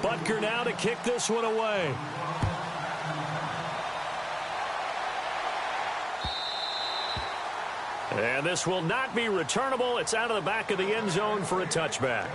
Butker now to kick this one away. And this will not be returnable. It's out of the back of the end zone for a touchback.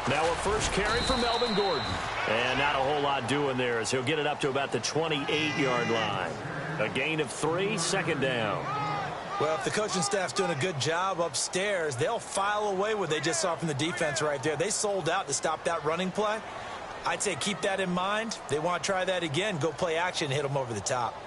Now a first carry for Melvin Gordon. And not a whole lot doing there as he'll get it up to about the 28-yard line. A gain of 3, second down. Well, if the coaching staff's doing a good job upstairs, they'll file away what they just saw from the defense right there. They sold out to stop that running play. I'd say keep that in mind. They want to try that again, go play action, hit them over the top.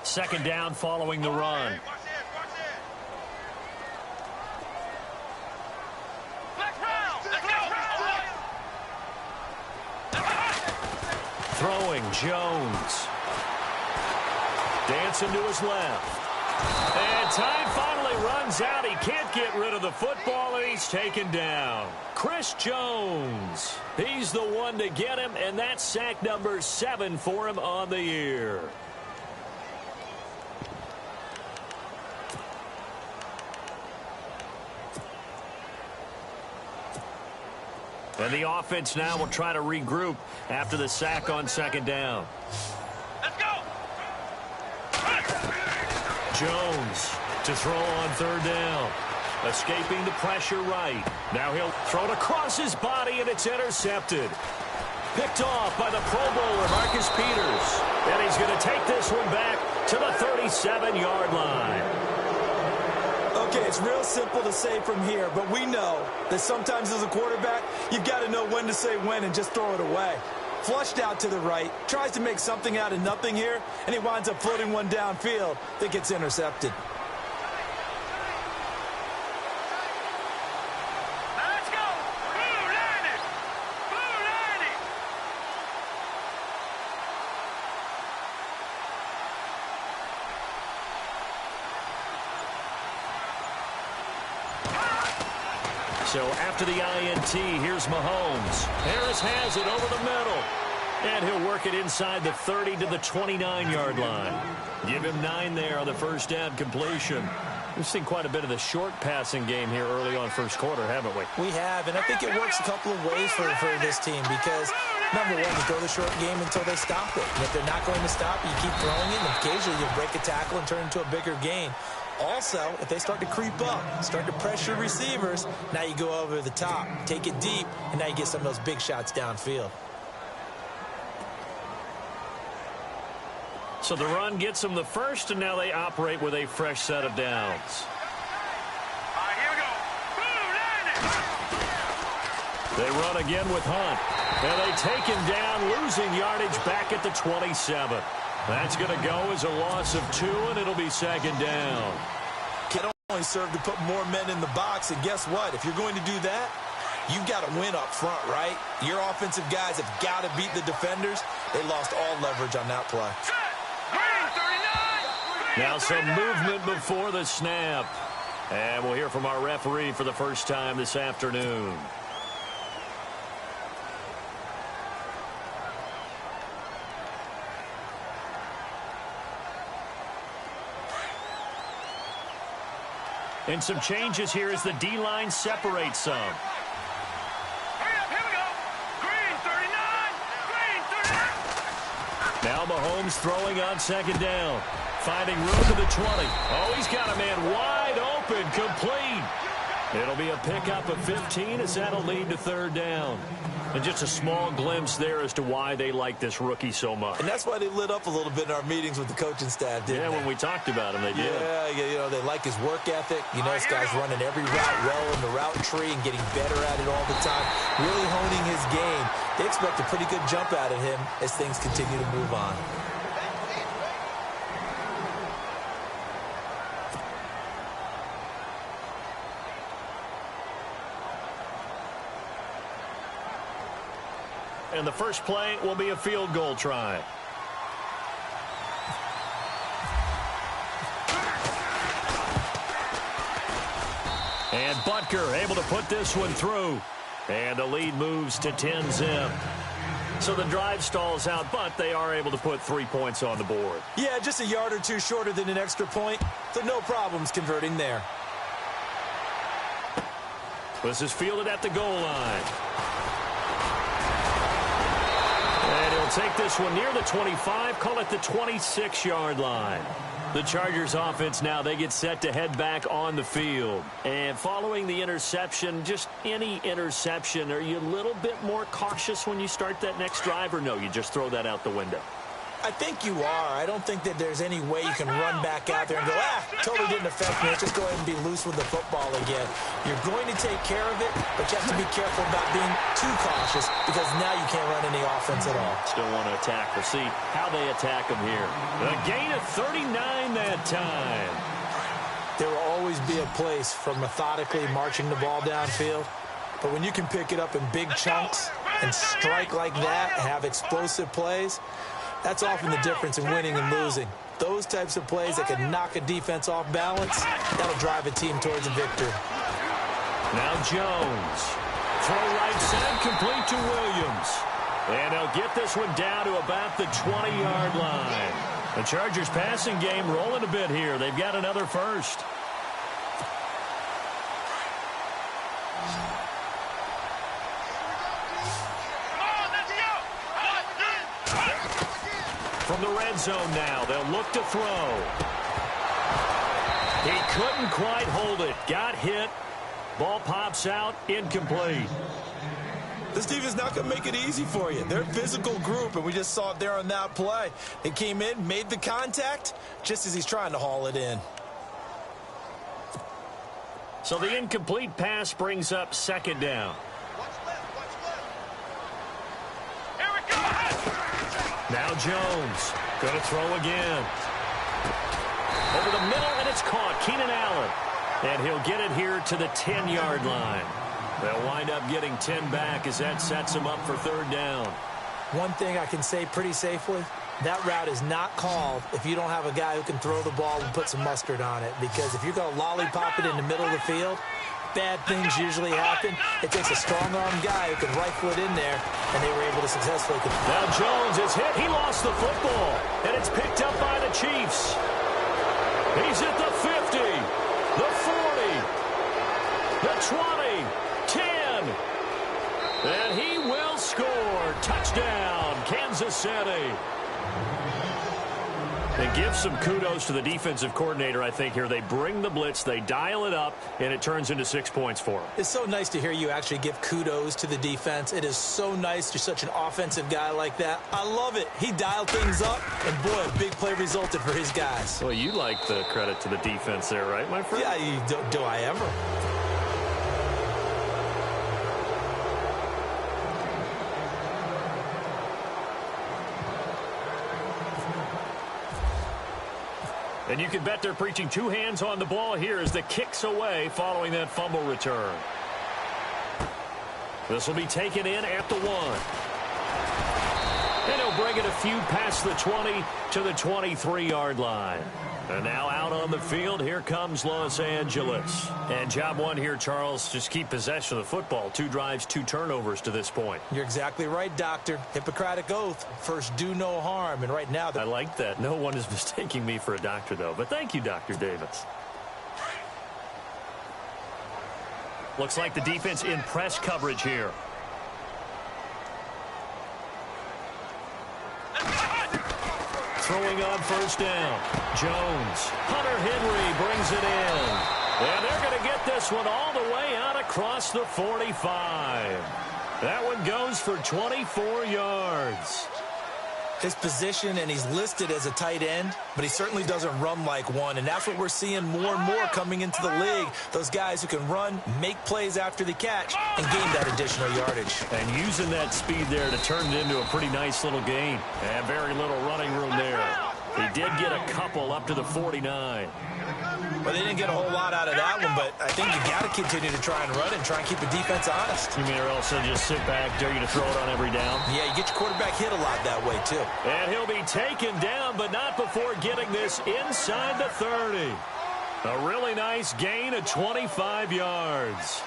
Second down following the run. Throwing Jones. Dancing to his left. And time finally runs out. He can't get rid of the football, and he's taken down. Chris Jones. He's the one to get him, and that's sack number 7 for him on the year. And the offense now will try to regroup after the sack on second down. Let's go! Jones to throw on third down. Escaping the pressure right. Now he'll throw it across his body, and it's intercepted. Picked off by the Pro Bowler, Marcus Peters. And he's going to take this one back to the 37-yard line. Okay, it's real simple to say from here, but we know that sometimes as a quarterback, you've got to know when to say when and just throw it away. Flushed out to the right, tries to make something out of nothing here, and he winds up floating one downfield that gets intercepted. Let's go! Blue landed! Blue landed! So after the INT, here's Mahomes. Harris has it over the middle. And he'll work it inside the 30 to the 29-yard line. Give him 9 there on the first down completion. We've seen quite a bit of the short passing game here early on first quarter, haven't we? We have, and I think it works a couple of ways for this team because, number one, you throw the short game until they stop it. And if they're not going to stop it, you keep throwing it, and occasionally you break a tackle and turn it into a bigger gain. Also, if they start to creep up, start to pressure receivers, now you go over the top, take it deep, and now you get some of those big shots downfield. So the run gets them the first, and now they operate with a fresh set of downs. All right, here we go. They run again with Hunt. And they take him down, losing yardage back at the 27. That's going to go as a loss of 2, and it'll be second down. Can only serve to put more men in the box, and guess what? If you're going to do that, you've got to win up front, right? Your offensive guys have got to beat the defenders. They lost all leverage on that play. Now some movement before the snap. And we'll hear from our referee for the first time this afternoon. And some changes here as the D-line separates some. Hurry up, here we go. Green 39. Green 39. Now Mahomes throwing on second down. Finding room to the 20. Oh, he's got a man wide open, complete. It'll be a pickup of 15 as that'll lead to third down. And just a small glimpse there as to why they like this rookie so much. And that's why they lit up a little bit in our meetings with the coaching staff, didn't they? When we talked about him, they did. Yeah, you know, they like his work ethic. You know, this guy's running every route well in the route tree and getting better at it all the time, really honing his game. They expect a pretty good jump out of him as things continue to move on. And the first play will be a field goal try. And Butker able to put this one through. And the lead moves to 10-zip. So the drive stalls out, but they are able to put 3 points on the board. Yeah, just a yard or two shorter than an extra point, so no problems converting there. This is fielded at the goal line. And he'll take this one near the 25, call it the 26-yard line. The Chargers offense now, they get set to head back on the field. And following the interception, just any interception, are you a little bit more cautious when you start that next drive, or no, you just throw that out the window? I think you are. I don't think that there's any way you can run back out there and go, totally didn't affect me. Let's just go ahead and be loose with the football again. You're going to take care of it, but you have to be careful about being too cautious because now you can't run any offense at all. Still want to attack. We'll see how they attack them here. A gain of 39 that time. There will always be a place for methodically marching the ball downfield, but when you can pick it up in big chunks and strike like that and have explosive plays, that's often the difference in winning and losing. Those types of plays that can knock a defense off balance, that'll drive a team towards a victory. Now Jones. Throw right side, complete to Williams. And they'll get this one down to about the 20-yard line. The Chargers passing game rolling a bit here. They've got another first. From the red zone now, they'll look to throw. He couldn't quite hold it. Got hit. Ball pops out. Incomplete. This team is not going to make it easy for you. They're a physical group, and we just saw it there on that play. They came in, made the contact, just as he's trying to haul it in. So the incomplete pass brings up second down. Now Jones going to throw again. Over the middle, and it's caught. Keenan Allen. And he'll get it here to the 10-yard line. They'll wind up getting 10 back as that sets them up for third down. One thing I can say pretty safely, that route is not called if you don't have a guy who can throw the ball and put some mustard on it. Because if you're going to lollipop it in the middle of the field, bad things usually happen. It takes a strong-arm guy who can rifle it in there, and they were able to successfully complete. Now Jones is hit. He lost the football, and it's picked up by the Chiefs. He's at the 50, the 40, the 20, 10, and he will score. Touchdown, Kansas City. And give some kudos to the defensive coordinator, I think, here. They bring the blitz, they dial it up, and it turns into 6 points for them. It's so nice to hear you actually give kudos to the defense. It is so nice. You're such an offensive guy like that. I love it. He dialed things up, and boy, a big play resulted for his guys. Well, you like the credit to the defense there, right, my friend? Yeah, do I ever? And you can bet they're preaching two hands on the ball here as the kick's away following that fumble return. This will be taken in at the 1. And he'll bring it a few past the 20 to the 23-yard line. And now out on the field, here comes Los Angeles. And job one here, Charles, just keep possession of the football. 2 drives, 2 turnovers to this point. You're exactly right, Doctor. Hippocratic oath. First, do no harm. And right now... I like that. No one is mistaking me for a doctor, though. But thank you, Dr. Davis. Looks like the defense in press coverage here. Throwing on first down. Jones. Hunter Henry brings it in. And they're going to get this one all the way out across the 45. That one goes for 24 yards. His position, and he's listed as a tight end, but he certainly doesn't run like one, and that's what we're seeing more and more coming into the league. Those guys who can run, make plays after the catch, and gain that additional yardage. And using that speed there to turn it into a pretty nice little gain. And very little running room there. He did get a couple up to the 49. Well, they didn't get a whole lot out of that one, but I think you got to continue to try and run and try and keep the defense honest. You mean or else they'll just sit back, dare you to throw it on every down? Yeah, you get your quarterback hit a lot that way, too. And he'll be taken down, but not before getting this inside the 30. A really nice gain of 25 yards.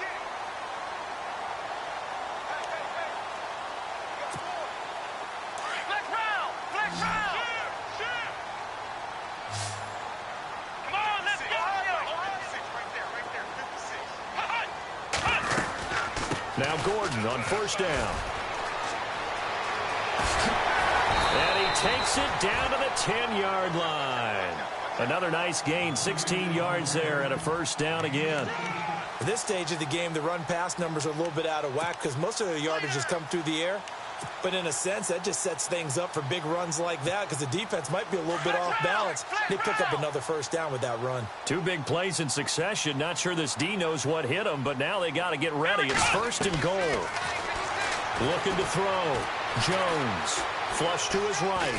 Now Gordon on first down. And he takes it down to the 10-yard line. Another nice gain, 16 yards there and a first down again. At this stage of the game, the run-pass numbers are a little bit out of whack because most of the yardage has come through the air. But in a sense, that just sets things up for big runs like that because the defense might be a little bit off balance. They pick up another first down with that run. Two big plays in succession. Not sure this D knows what hit him, but now they got to get ready. It's first and goal. Looking to throw. Jones. Flush to his right.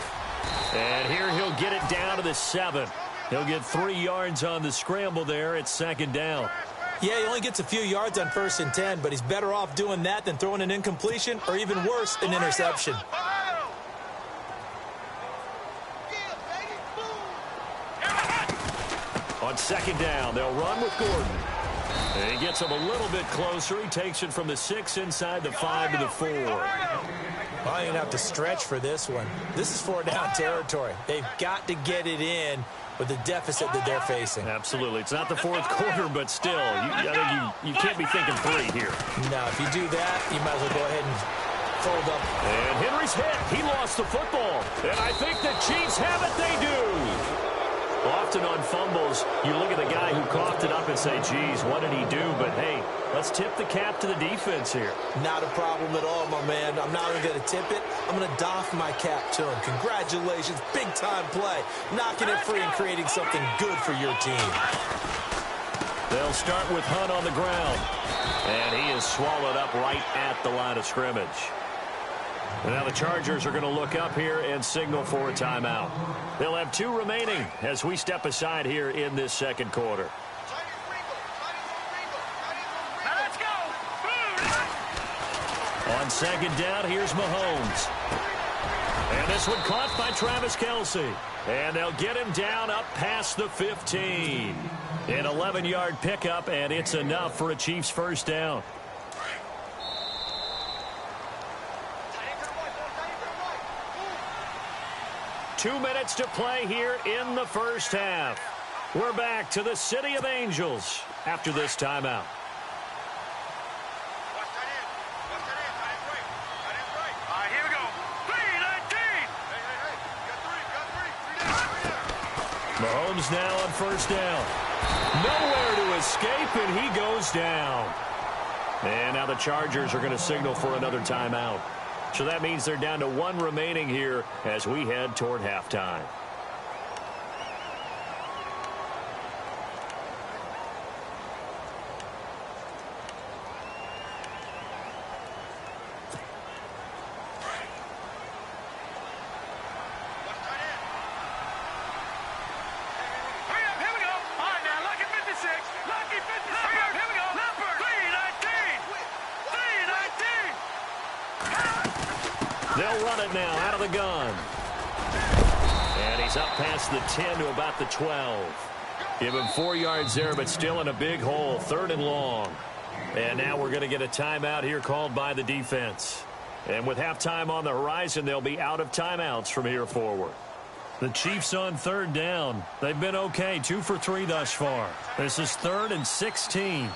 And here he'll get it down to the 7. He'll get 3 yards on the scramble there at second down. Yeah, he only gets a few yards on 1st and 10, but he's better off doing that than throwing an incompletion or even worse, an interception. On second down, they'll run with Gordon. And he gets him a little bit closer. He takes it from the 6 inside the 5 to the 4. Well, you're going to have to stretch for this one. This is 4-down territory. They've got to get it in with the deficit that they're facing. Absolutely. It's not the fourth quarter, but still, I think you can't be thinking 3 here. No, if you do that, you might as well go ahead and fold up. And Henry's hit. He lost the football. And I think the Chiefs have it. They do. Often on fumbles, you look at the guy who coughed it up and say, geez, what did he do? But, hey, let's tip the cap to the defense here. Not a problem at all, my man. I'm not even going to tip it. I'm going to doff my cap to him. Congratulations. Big-time play. Knocking it free and creating something good for your team. They'll start with Hunt on the ground. And he is swallowed up right at the line of scrimmage. And now the Chargers are going to look up here and signal for a timeout. They'll have 2 remaining as we step aside here in this second quarter. Let's go. On second down, here's Mahomes. And this one caught by Travis Kelce. And they'll get him down up past the 15. An 11-yard pickup, and it's enough for a Chiefs first down. Two minutes to play here in the first half. We're back to the City of Angels after this timeout. Here we go. 3-19. Mahomes now on first down. Nowhere to escape, and he goes down. And now the Chargers are going to signal for another timeout. So that means they're down to 1 remaining here as we head toward halftime. They'll run it now out of the gun. And he's up past the 10 to about the 12. Give him 4 yards there, but still in a big hole. 3rd and long. And now we're going to get a timeout here called by the defense. And with halftime on the horizon, they'll be out of timeouts from here forward. The Chiefs on 3rd down. They've been okay, 2 for 3 thus far. This is 3rd and 16.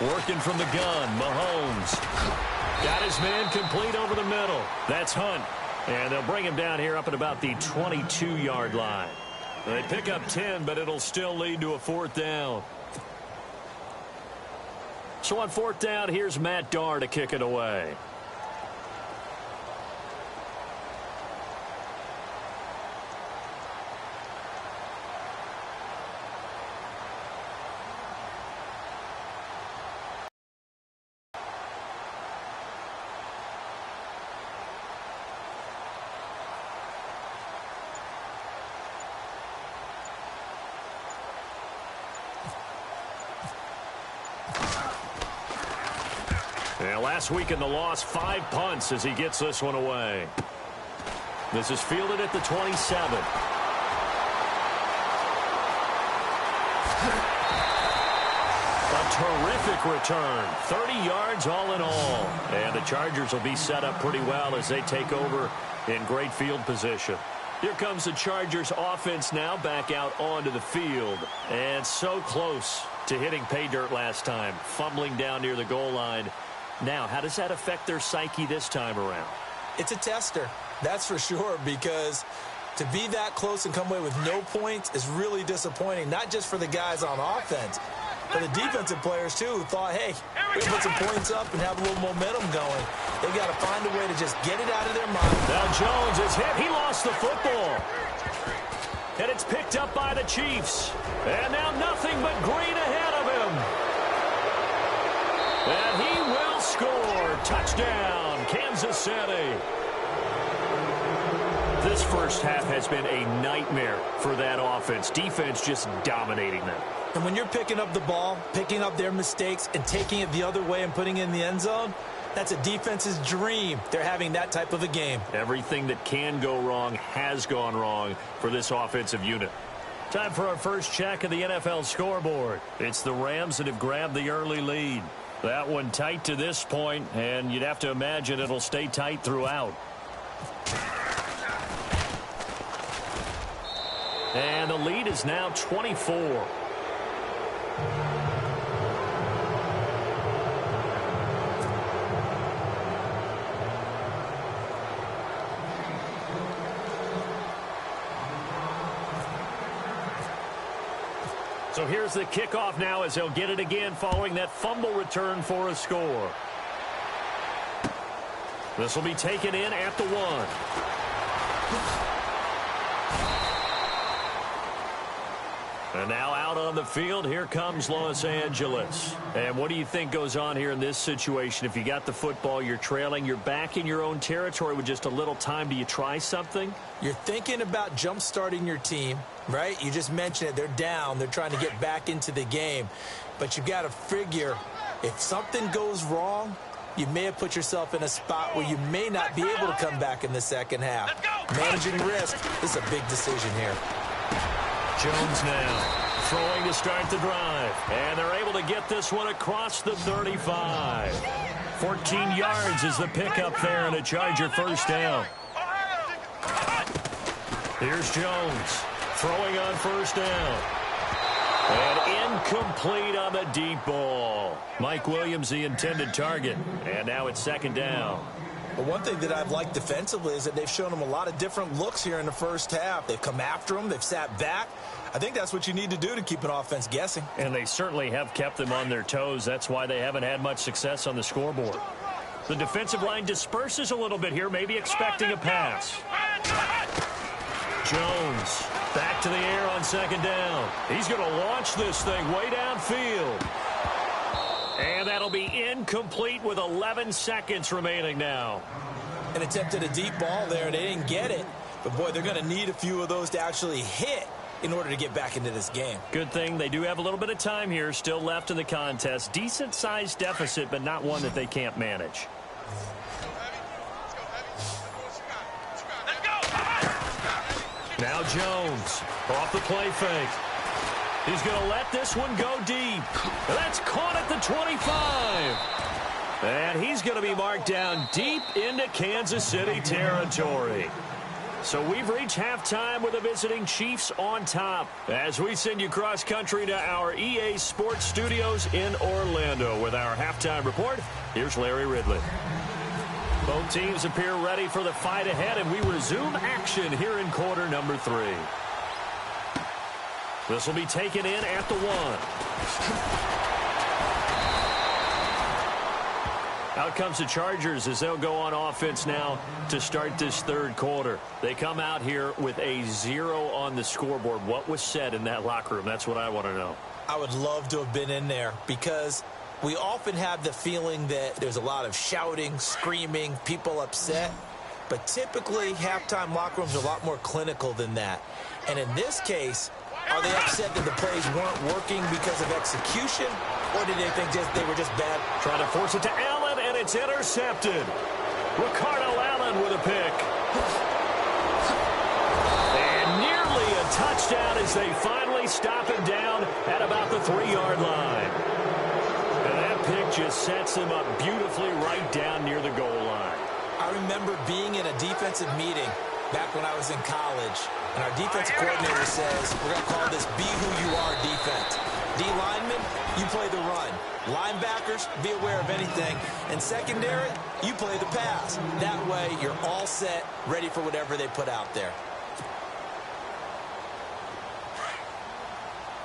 Working from the gun, Mahomes. Got his man complete over the middle. That's Hunt. And they'll bring him down here up at about the 22-yard line. They pick up 10, but it'll still lead to a 4th down. So on 4th down, here's Matt Darr to kick it away. And last week in the loss, 5 punts as he gets this one away. This is fielded at the 27. A terrific return. 30 yards all in all. And the Chargers will be set up pretty well as they take over in great field position. Here comes the Chargers offense now back out onto the field. And so close to hitting pay dirt last time. Fumbling down near the goal line. Now, how does that affect their psyche this time around? It's a tester, that's for sure, because to be that close and come away with no points is really disappointing, not just for the guys on offense, but the defensive players, too, who thought, hey, we can put some points up and have a little momentum going. They've got to find a way to just get it out of their mind. Now Jones is hit. He lost the football. And it's picked up by the Chiefs. And now nothing but green ahead of him. And he will score. Touchdown, Kansas City. This first half has been a nightmare for that offense. Defense just dominating them. And when you're picking up the ball, picking up their mistakes, and taking it the other way and putting it in the end zone, that's a defense's dream. They're having that type of a game. Everything that can go wrong has gone wrong for this offensive unit. Time for our first check of the NFL scoreboard. It's the Rams that have grabbed the early lead. That one tight to this point, and you'd have to imagine it'll stay tight throughout. And the lead is now 24. So here's the kickoff now as they'll get it again following that fumble return for a score. This will be taken in at the 1. And now out on the field, here comes Los Angeles. And what do you think goes on here in this situation? If you got the football, you're trailing, you're back in your own territory with just a little time. Do you try something? You're thinking about jump-starting your team, right? You just mentioned it. They're down. They're trying to get back into the game. But you've got to figure if something goes wrong, you may have put yourself in a spot where you may not be able to come back in the second half. Managing risk is a big decision here. Jones now throwing to start the drive. And they're able to get this one across the 35. 14 yards is the pickup there and a Charger first down. Here's Jones throwing on first down. And incomplete on the deep ball. Mike Williams, the intended target. And now it's second down. But one thing that I've liked defensively is that they've shown them a lot of different looks here in the first half. They've come after them. They've sat back. I think that's what you need to do to keep an offense guessing. And they certainly have kept them on their toes. That's why they haven't had much success on the scoreboard. The defensive line disperses a little bit here, maybe expecting a pass. Jones back to the air on second down. He's going to launch this thing way downfield. And that'll be incomplete with 11 seconds remaining now. An attempt at a deep ball there. They didn't get it. But, boy, they're going to need a few of those to actually hit in order to get back into this game. Good thing they do have a little bit of time here still left in the contest. Decent-sized deficit, but not one that they can't manage. Now Jones off the play fake. He's going to let this one go deep. That's caught at the 25. And he's going to be marked down deep into Kansas City territory. So we've reached halftime with the visiting Chiefs on top. As we send you cross-country to our EA Sports Studios in Orlando with our halftime report, here's Larry Ridley. Both teams appear ready for the fight ahead, and we resume action here in quarter number 3. This will be taken in at the 1. Out comes the Chargers as they'll go on offense now to start this third quarter. They come out here with a 0 on the scoreboard. What was said in that locker room? That's what I want to know. I would love to have been in there because we often have the feeling that there's a lot of shouting, screaming, people upset. But typically, halftime locker rooms are a lot more clinical than that. And in this case, are they upset that the plays weren't working because of execution? Or did they think they were just bad? Trying to force it to Allen, and it's intercepted. Ricardo Allen with a pick. And nearly a touchdown as they finally stop him down at about the 3-yard line. And that pick just sets him up beautifully right down near the goal line. I remember being in a defensive meeting back when I was in college, and our defensive coordinator says, we're going to call this be who you are defense. D linemen, you play the run. Linebackers, be aware of anything. And secondary, you play the pass. That way, you're all set, ready for whatever they put out there.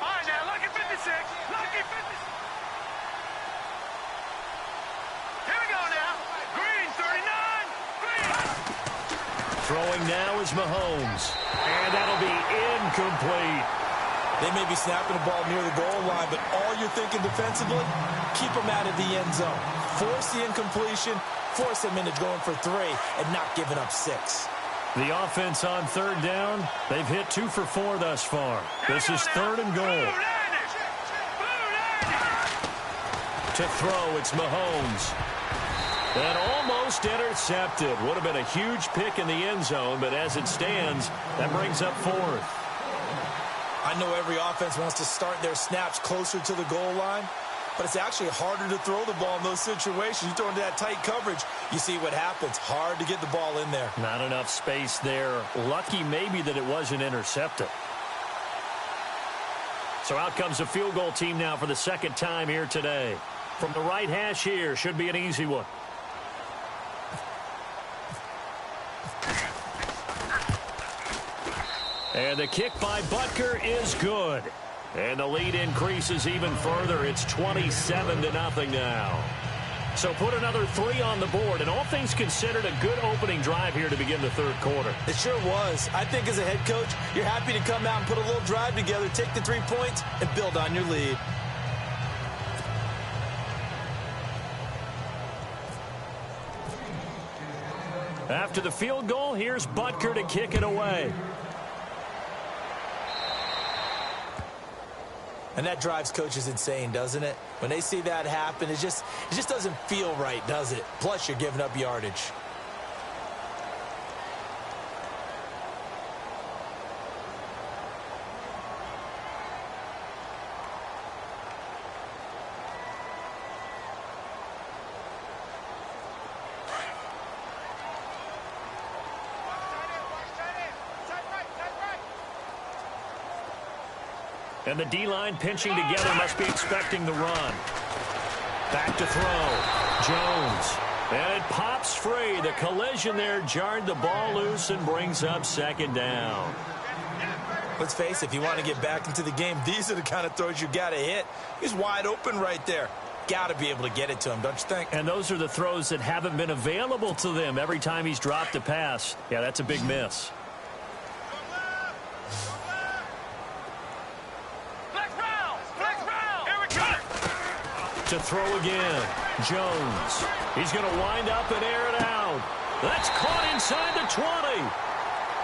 All right, now, lucky 56. Lucky 56. Here we go now. Green, 39. Green. Throwing now is Mahomes. And that'll be incomplete. They may be snapping the ball near the goal line, but all you're thinking defensively, keep them out of the end zone. Force the incompletion, force them into going for 3, and not giving up 6. The offense on third down, they've hit 2 for 4 thus far. This is 3rd and goal. To throw, it's Mahomes. That almost intercepted. Would have been a huge pick in the end zone, but as it stands, that brings up 4th. I know every offense wants to start their snaps closer to the goal line, but it's actually harder to throw the ball in those situations. You throw into that tight coverage, you see what happens. Hard to get the ball in there. Not enough space there. Lucky maybe that it wasn't intercepted. So out comes the field goal team now for the second time here today. From the right hash here, should be an easy one. And the kick by Butker is good. And the lead increases even further. It's 27-0 now. So put another 3 on the board. And all things considered, a good opening drive here to begin the third quarter. It sure was. I think as a head coach, you're happy to come out and put a little drive together, take the 3 points, and build on your lead. After the field goal, here's Butker to kick it away. And that drives coaches insane, doesn't it? When they see that happen, it just doesn't feel right, does it? Plus, you're giving up yardage. And the D-line pinching together, must be expecting the run. Back to throw. Jones. And it pops free. The collision there jarred the ball loose and brings up second down. Let's face it, if you want to get back into the game, these are the kind of throws you got to hit. He's wide open right there. Got to be able to get it to him, don't you think? And those are the throws that haven't been available to them every time he's dropped a pass. Yeah, that's a big miss. To throw again. Jones. He's going to wind up and air it out. That's caught inside the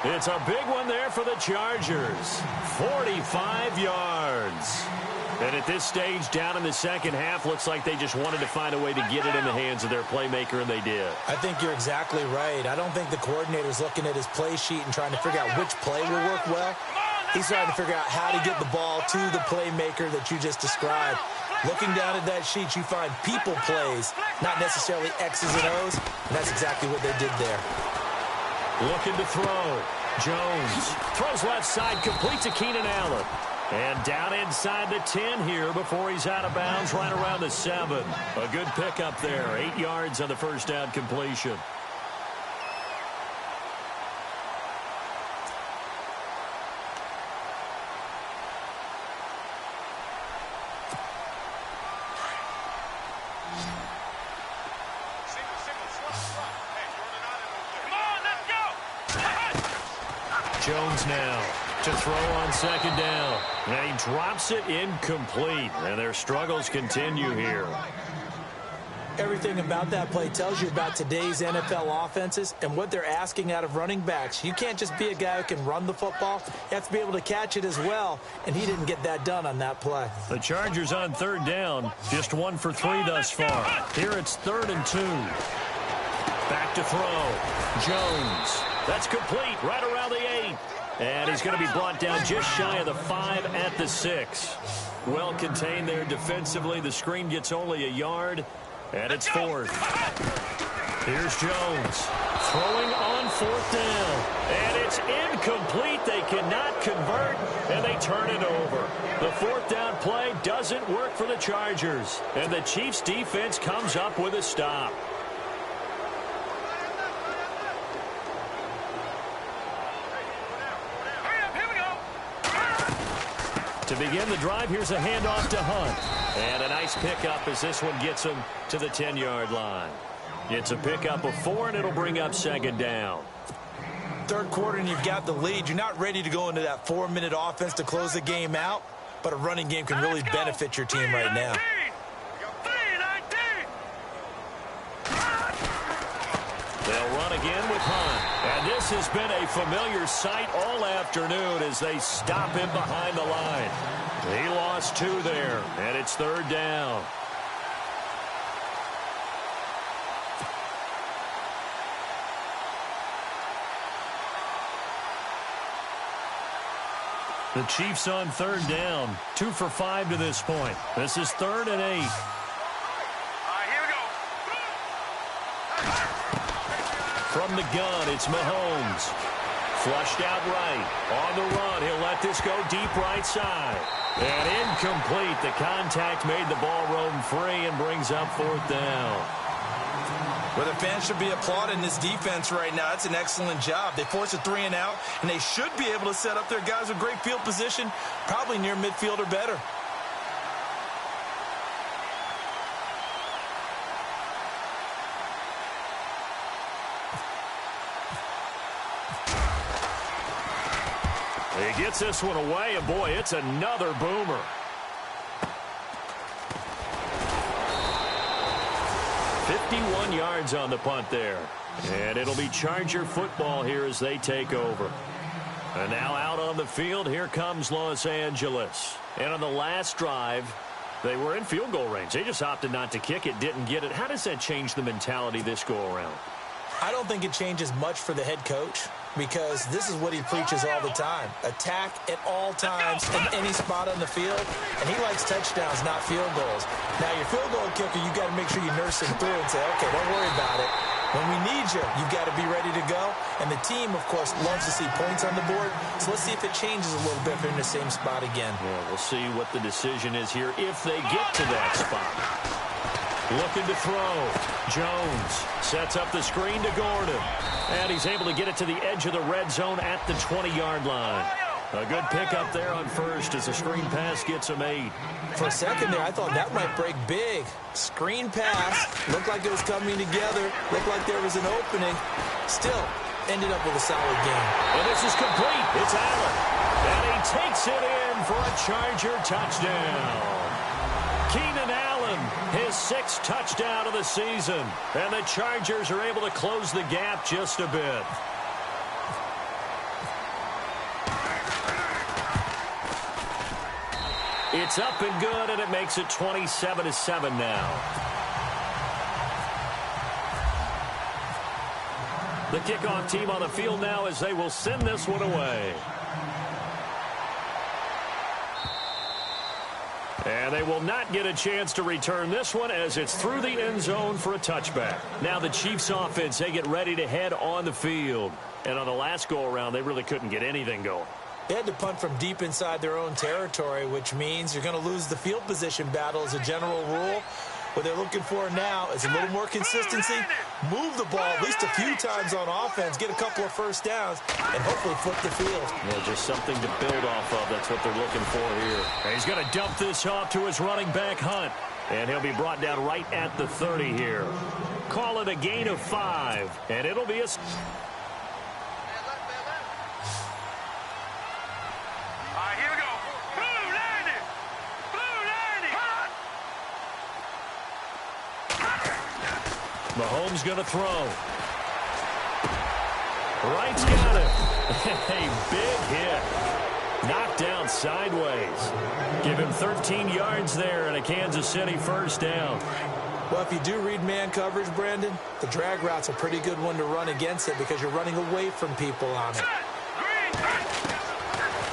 20. It's a big one there for the Chargers. 45 yards. And at this stage, down in the second half, looks like they just wanted to find a way to get it in the hands of their playmaker, and they did. I think you're exactly right. I don't think the coordinator's looking at his play sheet and trying to figure out which play will work well. He's trying to figure out how to get the ball to the playmaker that you just described. Looking down at that sheet, you find people plays, not necessarily X's and O's, and that's exactly what they did there. Looking to throw. Jones throws left side, complete to Keenan Allen. And down inside the 10 here before he's out of bounds, right around the 7. A good pickup there, 8 yards on the first down completion. Jones now to throw on second down. And he drops it incomplete. And their struggles continue here. Everything about that play tells you about today's NFL offenses and what they're asking out of running backs. You can't just be a guy who can run the football. You have to be able to catch it as well, and he didn't get that done on that play. The Chargers on third down, just 1 for 3 thus far. Here it's 3rd and 2. Back to throw. Jones. That's complete right around the 8. And he's going to be brought down just shy of the 5 at the 6. Well contained there defensively. The screen gets only a yard. And it's 4th. Here's Jones throwing on 4th down. And it's incomplete. They cannot convert, and they turn it over. The 4th down play doesn't work for the Chargers. And the Chiefs' defense comes up with a stop. To begin the drive, here's a handoff to Hunt. And a nice pickup as this one gets him to the 10-yard line. It's a pickup of 4, and it'll bring up 2nd down. Third quarter, and you've got the lead. You're not ready to go into that 4-minute offense to close the game out, but a running game can really benefit your team right now. They'll run again with Hunt. And this has been a familiar sight all afternoon as they stop him behind the line. He lost 2 there, and it's 3rd down. The Chiefs on 3rd down, 2 for 5 to this point. This is 3rd and 8. From the gun, it's Mahomes. Flushed out right. On the run, he'll let this go deep right side. And incomplete. The contact made the ball roam free and brings up 4th down. Well, the fans should be applauding this defense right now. It's an excellent job. They force a 3 and out, and they should be able to set up their guys with great field position, probably near midfield or better. He gets this one away, and boy, it's another boomer. 51 yards on the punt there. And it'll be Charger football here as they take over. And now out on the field, here comes Los Angeles. And on the last drive, they were in field goal range. They just opted not to kick it, didn't get it. How does that change the mentality this go-around? I don't think it changes much for the head coach, because this is what he preaches all the time. Attack at all times in any spot on the field, and he likes touchdowns, not field goals. Now, your field goal kicker, you got to make sure you nurse him through and say, okay, don't worry about it. When we need you, you've got to be ready to go. And the team, of course, loves to see points on the board. So let's see if it changes a little bit if they're in the same spot again. Yeah, we'll see what the decision is here if they get to that spot. Looking to throw. Jones sets up the screen to Gordon. And he's able to get it to the edge of the red zone at the 20-yard line. A good pickup there on first as the screen pass gets him 8. For a second there, I thought that might break big. Screen pass. Looked like it was coming together. Looked like there was an opening. Still, ended up with a solid game. And this is complete. It's Allen. And he takes it in for a Charger touchdown. Keenan Allen, his 6th touchdown of the season. And the Chargers are able to close the gap just a bit. It's up and good, and it makes it 27-7 now. The kickoff team on the field now as they will send this one away. And they will not get a chance to return this one as it's through the end zone for a touchback. Now the Chiefs offense, they get ready to head on the field. And on the last go-around, they really couldn't get anything going. They had to punt from deep inside their own territory, which means you're going to lose the field position battle as a general rule. What they're looking for now is a little more consistency, move the ball at least a few times on offense, get a couple of first downs, and hopefully flip the field. Yeah, just something to build off of. That's what they're looking for here. And he's going to dump this off to his running back, Hunt. And he'll be brought down right at the 30 here. Call it a gain of 5, and it'll be a... Mahomes going to throw. Right's got it. A big hit. Knocked down sideways. Give him 13 yards there and a Kansas City first down. Well, if you do read man coverage, Brandon, the drag route's a pretty good one to run against it because you're running away from people on it.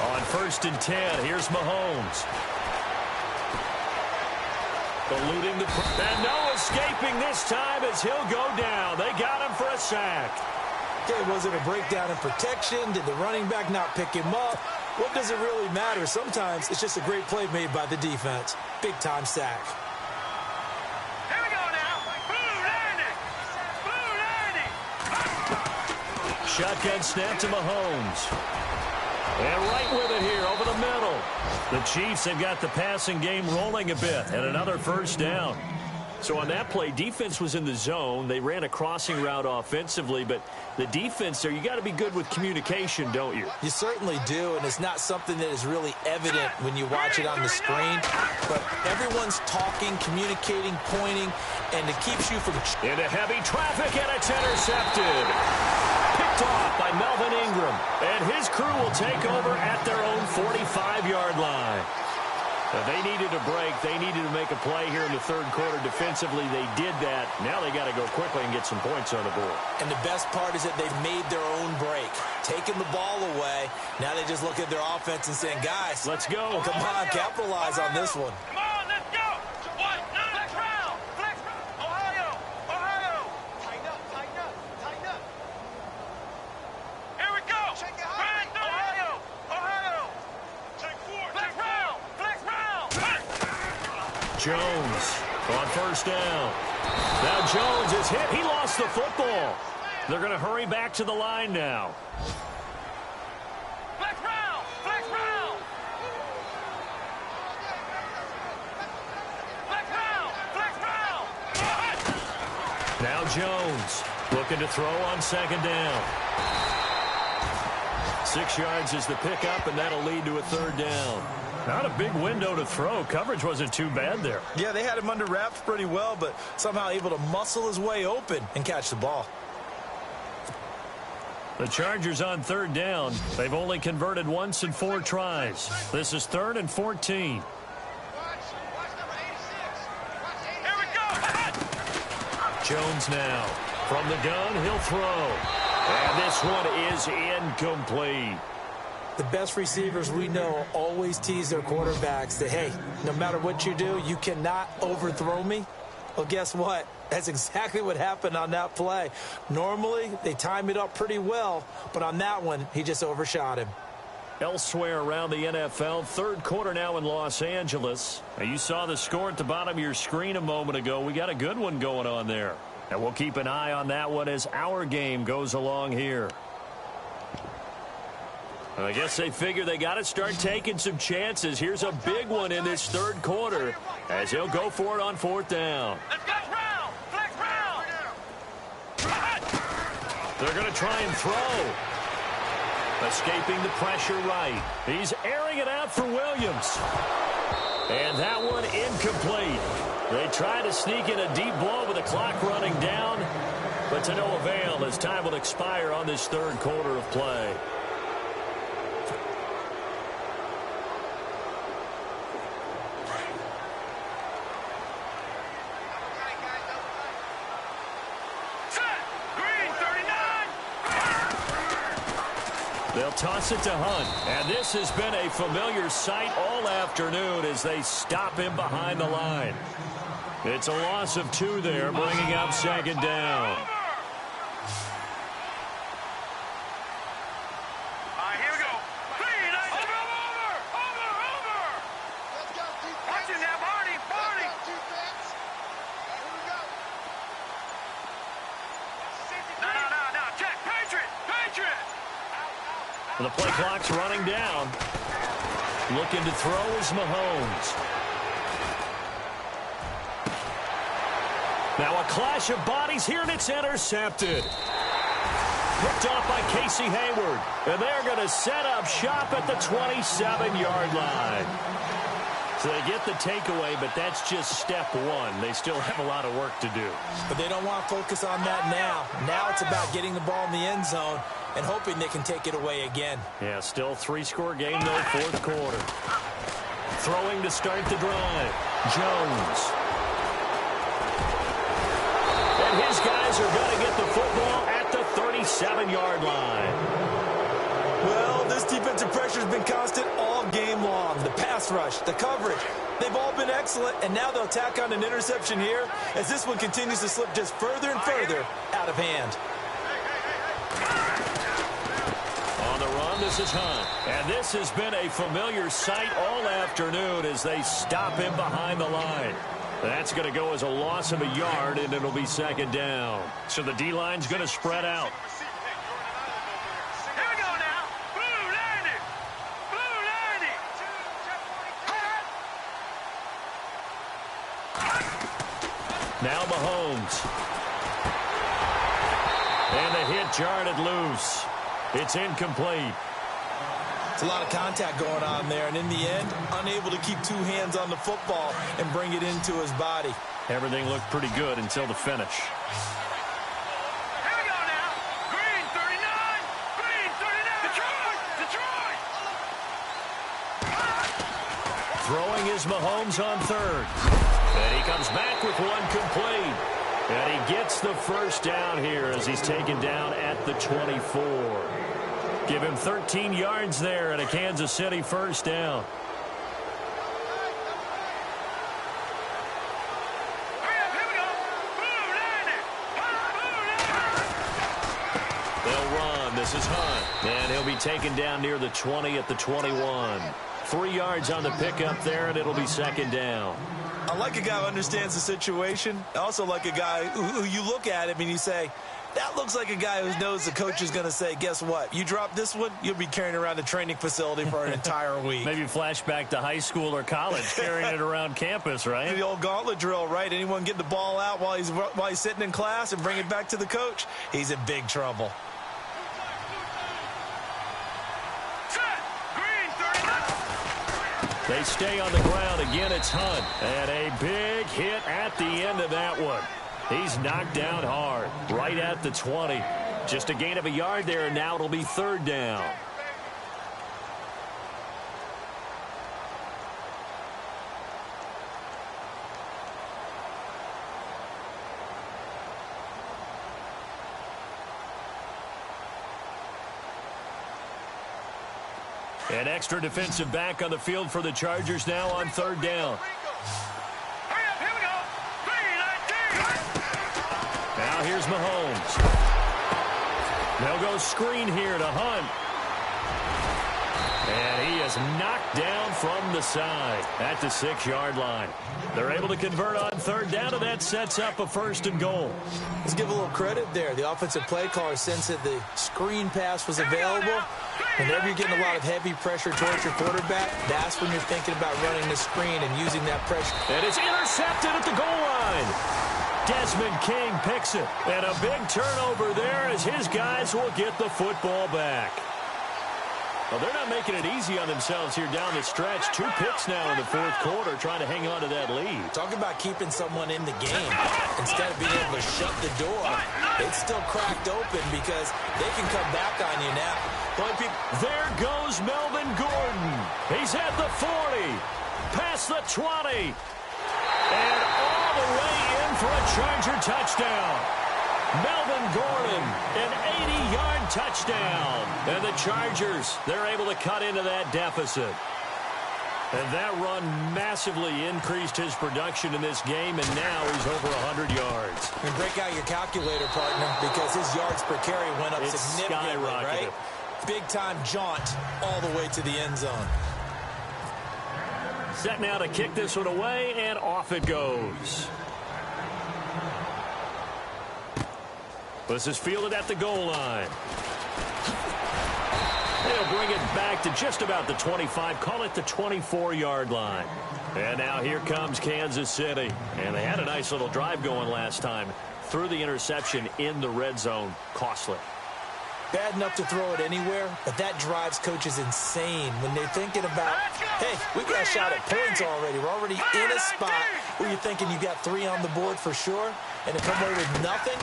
On 1st and 10, here's Mahomes. Eluding the... And no escaping this time as he'll go down. They got him for a sack. Okay, was it a breakdown in protection? Did the running back not pick him up? What does it really matter? Sometimes it's just a great play made by the defense. Big-time sack. Here we go now. Blue landing. Blue landing. Shotgun snap to Mahomes. And right with it here over the middle. The Chiefs have got the passing game rolling a bit and another first down. So on that play, defense was in the zone. They ran a crossing route offensively, but the defense there, you got to be good with communication, don't you? You certainly do, and it's not something that is really evident when you watch it on the screen. But everyone's talking, communicating, pointing, and it keeps you from... Into heavy traffic, and it's intercepted. Picked off by Melvin Ingram, and his crew will take over at their own 45-yard line. But they needed a break. They needed to make a play here in the third quarter. Defensively, they did that. Now they got to go quickly and get some points on the board. And the best part is that they've made their own break. Taking the ball away. Now they just look at their offense and saying, guys, let's go. Come on, capitalize on this one. Come on, let's go. What? Flex round. Flex round. Ohio. Ohio. Tighten up, tighten up, tighten up. Here we go. Ohio. Ohio. Take 4. Flex round. Flex round. Jones on first down. Now Jones is hit. He lost the football. They're going to hurry back to the line now. Flex round. Flex round. Flex round. Flex round. Now Jones looking to throw on second down. 6 yards is the pickup, and that'll lead to a third down. Not a big window to throw. Coverage wasn't too bad there. Yeah, they had him under wraps pretty well, but somehow able to muscle his way open and catch the ball. The Chargers on third down. They've only converted once in 4 tries. This is 3rd and 14. Here we go. Jones now. From the gun, he'll throw. And this one is incomplete. The best receivers we know always tease their quarterbacks that, hey, no matter what you do, you cannot overthrow me. Well, guess what? That's exactly what happened on that play. Normally, they time it up pretty well, but on that one, he just overshot him. Elsewhere around the NFL, third quarter now in Los Angeles. Now, you saw the score at the bottom of your screen a moment ago. We got a good one going on there. And we'll keep an eye on that one as our game goes along here. I guess they figure they got to start taking some chances. Here's a big one in this third quarter as he'll go for it on 4th down. Let's flex round. Flex round. They're going to try and throw. Escaping the pressure right. He's airing it out for Williams. And that one incomplete. They try to sneak in a deep blow with the clock running down, but to no avail as time will expire on this third quarter of play. They'll toss it to Hunt. And this has been a familiar sight all afternoon as they stop him behind the line. It's a loss of 2 there, bringing up second down. All right, here we go. Clean. Over. Let's go, defense. Watch it now, Barney. Let's go, defense. Here we go. No. Check. Patriot. And the play clock's running down. Looking to throw is Mahomes. Now a clash of bodies here, and it's intercepted. Picked off by Casey Hayward. And they're going to set up shop at the 27-yard line. So they get the takeaway, but that's just step one. They still have a lot of work to do. But they don't want to focus on that now. Now it's about getting the ball in the end zone and hoping they can take it away again. Yeah, still 3-score game, though, fourth quarter. Throwing to start the drive. Jones. And his guys are going to get the football at the 37-yard line. Well, this defensive pressure has been constant all game long. The pass rush, the coverage, they've all been excellent, and now they'll tack on an interception here as this one continues to slip just further and further out of hand. On the run, this is Hunt. And this has been a familiar sight all afternoon as they stop him behind the line. That's going to go as a loss of a yard, and it'll be second down. So the D-line's going to spread out. Now Mahomes. And the hit jarred loose. It's incomplete. It's a lot of contact going on there, and in the end, unable to keep two hands on the football and bring it into his body. Everything looked pretty good until the finish. Here we go now. Green 39. Green 39. Detroit. Throwing is Mahomes on third. And he comes back with one complete. And he gets the first down here as he's taken down at the 24. Give him 13 yards there and a Kansas City first down. They'll run. This is Hunt. And he'll be taken down near the 20 at the 21. 3 yards on the pickup there, and it'll be second down. I like a guy who understands the situation. I also like a guy who you look at him and you say, that looks like a guy who knows the coach is going to say, guess what? You drop this one, you'll be carrying around the training facility for an entire week. Maybe flashback to high school or college, carrying it around campus, right? The old gauntlet drill, right? Anyone get the ball out while he's sitting in class and bring it back to the coach, he's in big trouble. They stay on the ground. Again, it's Hunt. And a big hit at the end of that one. He's knocked down hard, right at the 20. Just a gain of a yard there, and now it'll be third down. An extra defensive back on the field for the Chargers now on third down. Hurry up, here we go. 3-19. Now here's Mahomes. They'll go screen here to Hunt. And he is knocked down from the side at the 6-yard line. They're able to convert on third down, and that sets up a first and goal. Let's give a little credit there. The offensive play caller sensed that the screen pass was available. Whenever you're getting a lot of heavy pressure towards your quarterback, that's when you're thinking about running the screen and using that pressure. And it's intercepted at the goal line. Desmond King picks it. And a big turnover there as his guys will get the football back. Well, they're not making it easy on themselves here down the stretch. 2 picks now in the fourth quarter trying to hang on to that lead. Talk about keeping someone in the game. Instead of being able to shut the door, it's still cracked open because they can come back on you now. There goes Melvin Gordon. He's at the 40, past the 20, and all the way in for a Charger touchdown. Melvin Gordon, an 80-yard touchdown. And the Chargers, they're able to cut into that deficit. And that run massively increased his production in this game, and now he's over 100 yards. And break out your calculator, partner, because his yards per carry went up It's significantly, skyrocketed. right? Big-time jaunt all the way to the end zone. Set now to kick this one away, and off it goes. This is fielded at the goal line. They'll bring it back to just about the 25, call it the 24-yard line. And now here comes Kansas City. And they had a nice little drive going last time. Threw the interception in the red zone. Costly. bad enough to throw it anywhere, but that drives coaches insane when they're thinking about, hey, we got a shot at points already. We're already in a spot where you're thinking you got 3 on the board for sure, and to come away with nothing,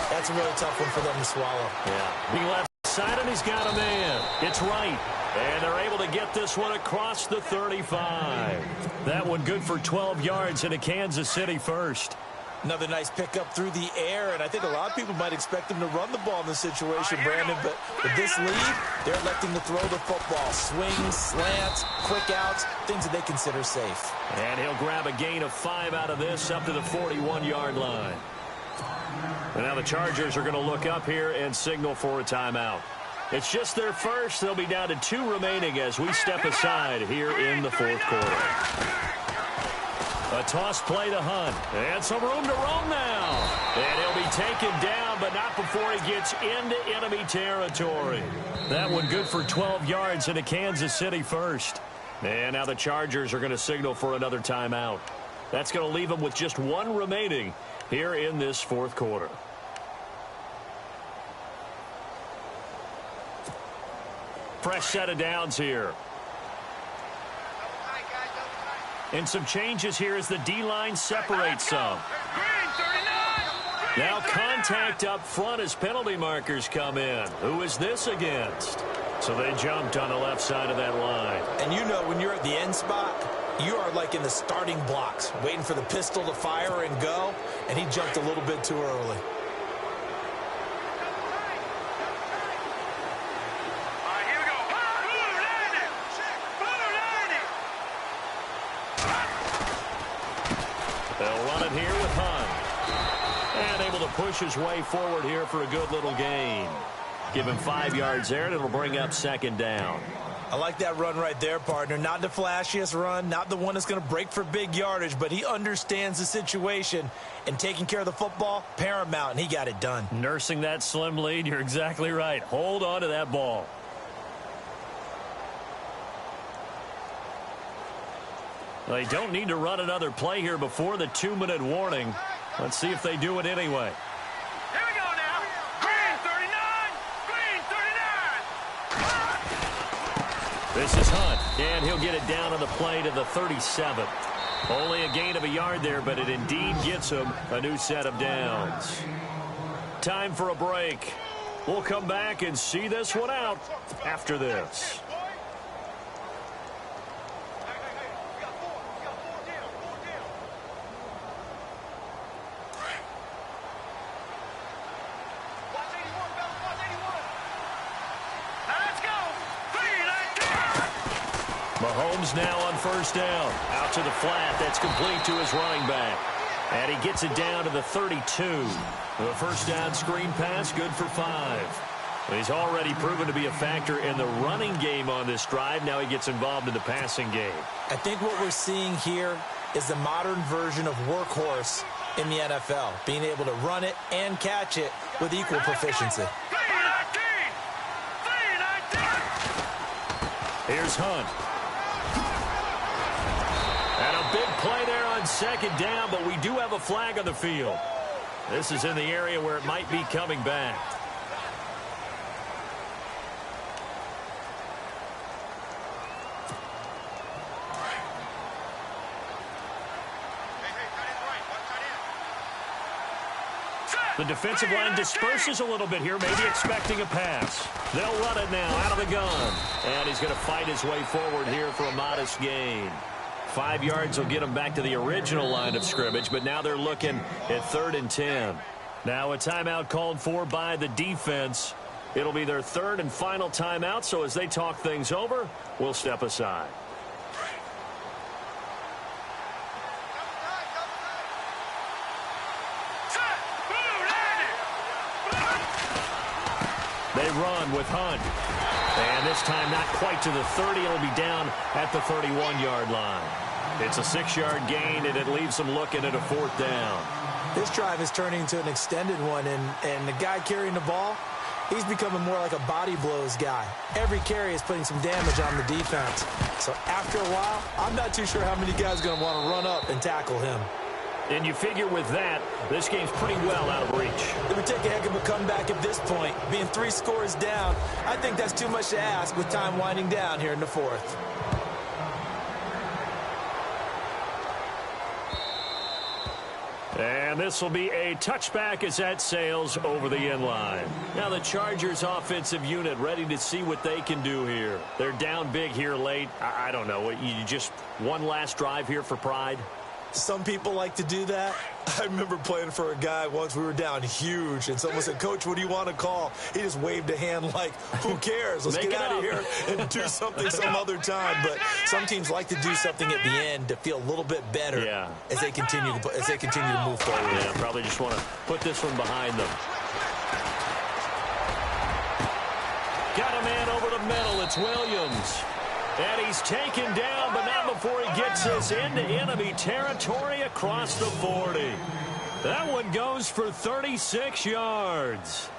that's a really tough one for them to swallow. Yeah. Being left side, and he's got a man. It's right. And they're able to get this one across the 35. That one good for 12 yards into Kansas City first. Another nice pickup through the air, and I think a lot of people might expect them to run the ball in this situation, Brandon, but with this lead, they're electing to throw the football. Swings, slants, quick outs, things that they consider safe. And he'll grab a gain of 5 out of this up to the 41-yard line. And now the Chargers are going to look up here and signal for a timeout. It's just their first. They'll be down to 2 remaining as we step aside here in the fourth quarter. A toss play to Hunt. And some room to roam now. And he'll be taken down, but not before he gets into enemy territory. That one good for 12 yards into Kansas City first. And now the Chargers are going to signal for another timeout. That's going to leave them with just 1 remaining here in this fourth quarter. Fresh set of downs here. And some changes here as the D-line separates some. Now contact up front as penalty markers come in. Who is this against? So they jumped on the left side of that line. And you know when you're at the end spot, you are like in the starting blocks, waiting for the pistol to fire and go, and he jumped a little bit too early. They'll run it here with Hunt. And able to push his way forward here for a good little gain. Give him 5 yards there, and it'll bring up second down. I like that run right there, partner. Not the flashiest run, not the one that's going to break for big yardage, but he understands the situation, and taking care of the football, paramount, and he got it done. Nursing that slim lead, you're exactly right. Hold on to that ball. They don't need to run another play here before the 2-minute warning. Let's see if they do it anyway. Here we go now. Green 39. Green 39. This is Hunt, and he'll get it down on the play to the 37. Only a gain of a yard there, but it indeed gets him a new set of downs. Time for a break. We'll come back and see this one out after this. Mahomes now on first down. Out to the flat. That's complete to his running back. And he gets it down to the 32. The first down screen pass, good for 5. He's already proven to be a factor in the running game on this drive. Now he gets involved in the passing game. I think what we're seeing here is the modern version of workhorse in the NFL, being able to run it and catch it with equal proficiency. Here's Hunt. And a big play there on second down, but we do have a flag on the field. This is in the area where it might be coming back. The defensive line disperses a little bit here, maybe expecting a pass. They'll run it now out of the gun. And he's going to fight his way forward here for a modest gain. 5 yards will get him back to the original line of scrimmage, but now they're looking at 3rd and 10. Now a timeout called for by the defense. It'll be their 3rd and final timeout, so as they talk things over, we'll step aside. They run with Hunt. And this time not quite to the 30. It'll be down at the 31-yard line. It's a 6-yard gain, and it leaves them looking at a 4th down. This drive is turning into an extended one, and the guy carrying the ball, he's becoming more like a body blows guy. Every carry is putting some damage on the defense. So after a while, I'm not too sure how many guys are going to want to run up and tackle him. And you figure with that, this game's pretty well out of reach. It would take a heck of a comeback at this point. Being 3 scores down, I think that's too much to ask with time winding down here in the 4th. And this will be a touchback as that sails over the end line. Now the Chargers offensive unit ready to see what they can do here. They're down big here late. I don't know. You just one last drive here for pride? Some people like to do that. I remember playing for a guy once. We were down huge, and someone said, "Coach, what do you want to call?" He just waved a hand like, who cares? Let's get out of here and do something some other time. But some teams like to do something at the end to feel a little bit better as they continue to move forward. Yeah, probably just want to put this one behind them. Got a man over the middle. It's Williams. And he's taken down, but not before he gets us into enemy territory across the 40. That one goes for 36 yards.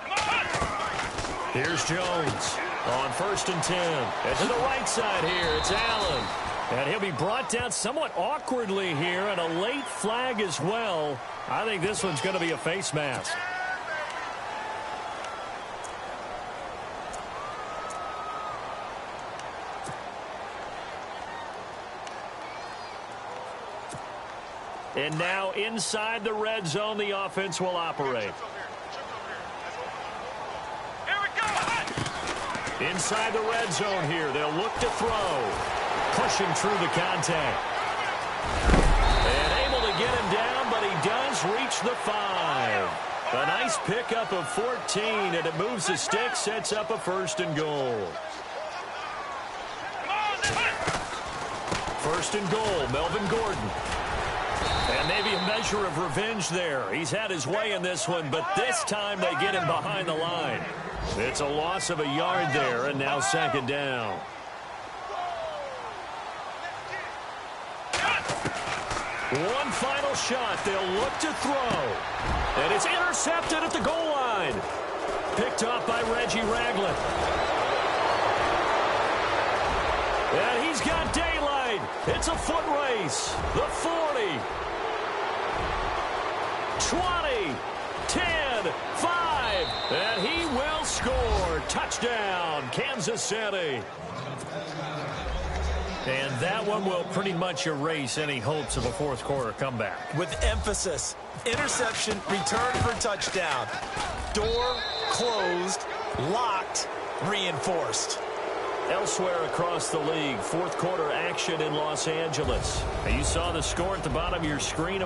Here's Jones on 1st and 10. And to the right side here, it's Allen. And he'll be brought down somewhat awkwardly here, and a late flag as well. I think this one's going to be a face mask. And now inside the red zone, the offense will operate. Here we go. Inside the red zone here, they'll look to throw. Pushing through the contact. And able to get him down, but he does reach the 5. A nice pickup of 14, and it moves the stick, sets up a 1st and goal. 1st and goal, Melvin Gordon. And maybe a measure of revenge there. He's had his way in this one, but this time they get him behind the line. It's a loss of a yard there, and now 2nd down. One final shot. They'll look to throw. And it's intercepted at the goal line. Picked off by Reggie Ragland. And he's got daylight. It's a foot race. The 40. 20, 10, 5, and he will score. Touchdown, Kansas City. And that one will pretty much erase any hopes of a 4th quarter comeback. With emphasis, interception, return for touchdown. Door closed, locked, reinforced. Elsewhere across the league, 4th quarter action in Los Angeles. And you saw the score at the bottom of your screen.